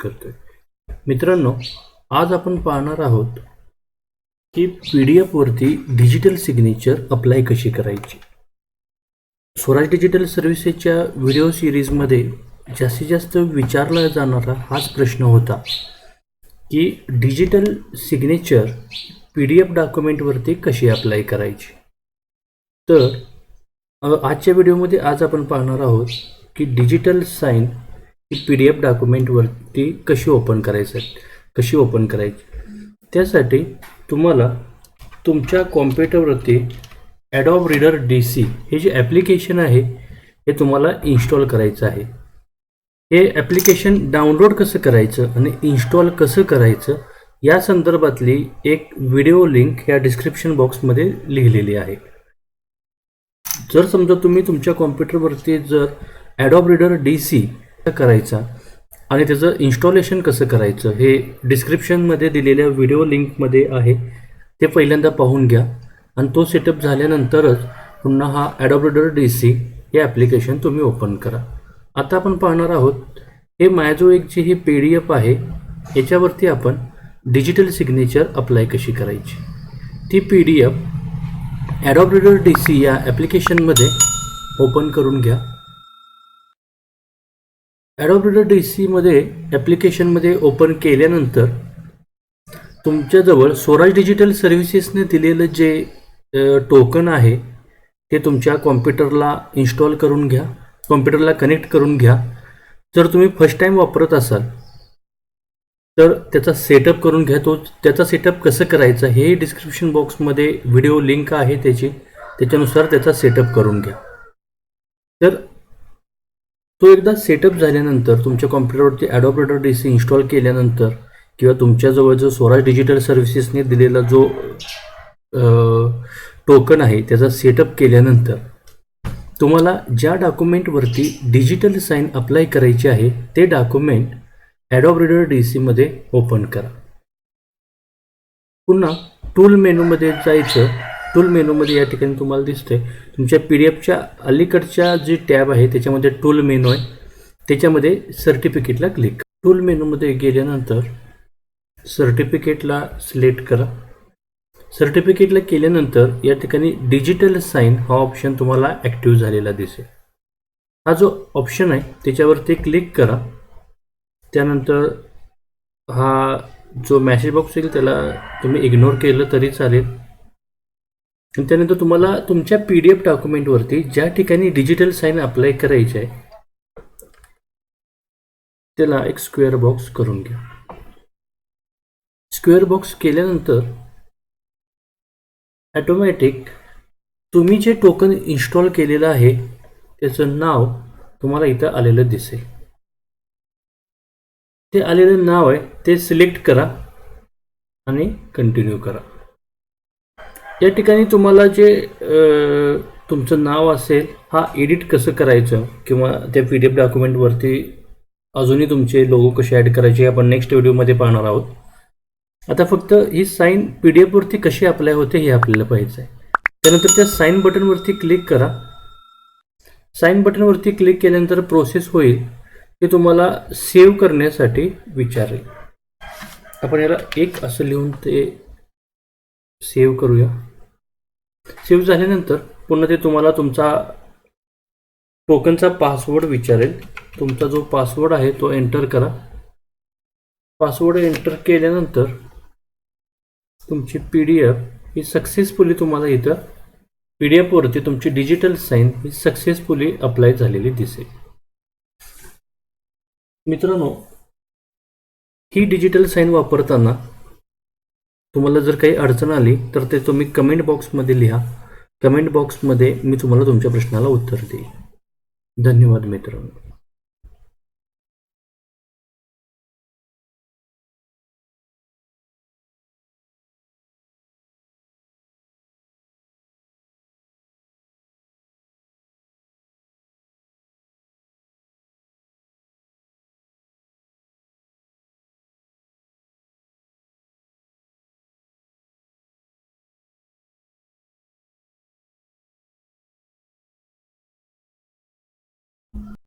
करतोय. मित्रांनो, आज आपण पाहणार आहोत की PDF वरती डिजिटल सिग्नेचर अप्लाय कशी करायची. स्वराज डिजिटल सर्व्हिसेसच्या व्हिडिओ सिरीजमध्ये जास्तीत जास्त विचारला जाणारा हाच प्रश्न होता की डिजिटल सिग्नेचर PDF डॉक्युमेंटवरती कशी अप्लाय करायची. तर आजच्या व्हिडिओमध्ये आज आपण पाहणार आहोत की डिजिटल साइन ही PDF डॉक्युमेंटवरती कशी ओपन करायची. त्यासाठी तुम्हाला तुमच्या कॉम्प्युटरवरती Adobe Reader DC हे जे ॲप्लिकेशन आहे हे तुम्हाला इन्स्टॉल करायचं आहे. हे ॲप्लिकेशन डाउनलोड कसं करायचं आणि इन्स्टॉल कसं करायचं या संदर्भातली एक व्हिडिओ लिंक या डिस्क्रिप्शन बॉक्समध्ये लिहिलेली आहे. जर समजा तुम्ही तुमच्या कॉम्प्युटरवरती जर Adobe Reader DC करायचा आणि त्याचं इन्स्टॉलेशन कसं करायचं हे डिस्क्रिप्शनमध्ये दिलेल्या व्हिडिओ लिंकमध्ये आहे, ते पहिल्यांदा पाहून घ्या आणि तो सेटअप झाल्यानंतरच पुन्हा हा Adobe Reader DC हे ॲप्लिकेशन तुम्ही ओपन करा. आता आपण पाहणार आहोत हे माझ्याजवळ एक जी ही PDF आहे याच्यावरती आपण डिजिटल सिग्नेचर अप्लाय कशी करायची. ती PDF Adobe Reader DC या ॲप्लिकेशनमध्ये ओपन करून घ्या. Adobe Reader DC मध्ये ॲप्लिकेशनमध्ये ओपन केल्यानंतर तुमच्याजवळ स्वराज डिजिटल सर्व्हिसेसने दिलेलं जे टोकन आहे ते तुमच्या कॉम्प्युटरला इन्स्टॉल करून घ्या, कॉम्प्युटरला कनेक्ट करून घ्या. जर तुम्ही फर्स्ट टाईम वापरत असाल तर त्याचा सेटअप करून घ्या. त्याचा सेटअप कसं करायचं हे डिस्क्रिप्शन बॉक्समध्ये व्हिडिओ लिंक आहे त्याच्यानुसार त्याचा सेटअप करून घ्या. तर तो एकदा सेटअप झाल्यानंतर तुमच्या कॉम्प्युटरवरती Adobe Reader DC इन्स्टॉल केल्यानंतर किंवा तुमच्याजवळ जो स्वराज डिजिटल सर्व्हिसेसने दिलेला जो टोकन आहे त्याचा सेटअप केल्यानंतर तुम्हाला ज्या डॉक्युमेंटवरती डिजिटल साइन अप्लाय करायची आहे ते डॉक्युमेंट Adobe Reader DC मध्ये ओपन करा. पुन्हा टूल मेनूमध्ये जायचं. टूल मेनूमध्ये या ठिकाणी तुम्हाला दिसतंय तुमच्या PDFच्या अलीकडच्या जी टॅब आहे त्याच्यामध्ये टूल मेनू आहे, त्याच्यामध्ये सर्टिफिकेटला क्लिक करा. टूल मेनूमध्ये गेल्यानंतर सर्टिफिकेटला सिलेक्ट करा. सर्टिफिकेटला केल्यानंतर या ठिकाणी डिजिटल साइन हा ऑप्शन तुम्हाला ॲक्टिव्ह झालेला दिसेल. हा जो ऑप्शन आहे त्याच्यावरती क्लिक करा. त्यानंतर हा जो मेसेज बॉक्स येईल त्याला तुम्ही इग्नोर केलं तरी चालेल. आणि त्यानंतर तुम्हाला तुमच्या PDF डॉक्युमेंटवरती ज्या ठिकाणी डिजिटल साइन अप्लाय करायचे आहे त्याला एक स्क्वेअर बॉक्स करून घ्या. स्क्वेअर बॉक्स केल्यानंतर ऑटोमॅटिक तुम्ही जे टोकन इन्स्टॉल केलेलं आहे त्याचं नाव तुम्हाला इथं आलेलं दिसेल. ते आलेलं नाव आहे ते सिलेक्ट करा आणि कंटिन्यू करा. या ठिकाणी तुम्हाला जे तुमचं नाव असेल हा एडिट कसं करायचं किंवा त्या PDF डॉक्युमेंटवरती अजूनही तुमचे लोगो कसे ॲड करायचे आपण नेक्स्ट व्हिडिओमध्ये पाहणार आहोत. आता फक्त ही साइन PDF वरती कशी अप्लाय होते हे आपल्याला पाहायचं आहे. त्यानंतर त्या साइन बटनवरती क्लिक करा. साइन बटनवरती क्लिक केल्यानंतर प्रोसेस होईल ते तुम्हाला सेव्ह करण्यासाठी विचारेल. आपण याला एक असं लिहून ते सेव्ह करूया. सेव्ह झाल्यानंतर पुन्हा ते तुम्हाला तुमचा टोकनचा पासवर्ड विचारेल. तुमचा जो पासवर्ड आहे तो एंटर करा. पासवर्ड एंटर केल्यानंतर तुमची PDF ही सक्सेसफुली तुम्हाला इथं PDF वरती तुमची डिजिटल साइन ही सक्सेसफुली अप्लाय झालेली दिसेल. मित्रांनो, ही डिजिटल साइन वापरताना तुम्हाला जर काही अडचण आली तर ते तुम्ही कमेंट बॉक्समध्ये लिहा. कमेंट बॉक्समध्ये मी तुम्हाला तुमच्या प्रश्नाला उत्तर देईन. धन्यवाद मित्रांनो.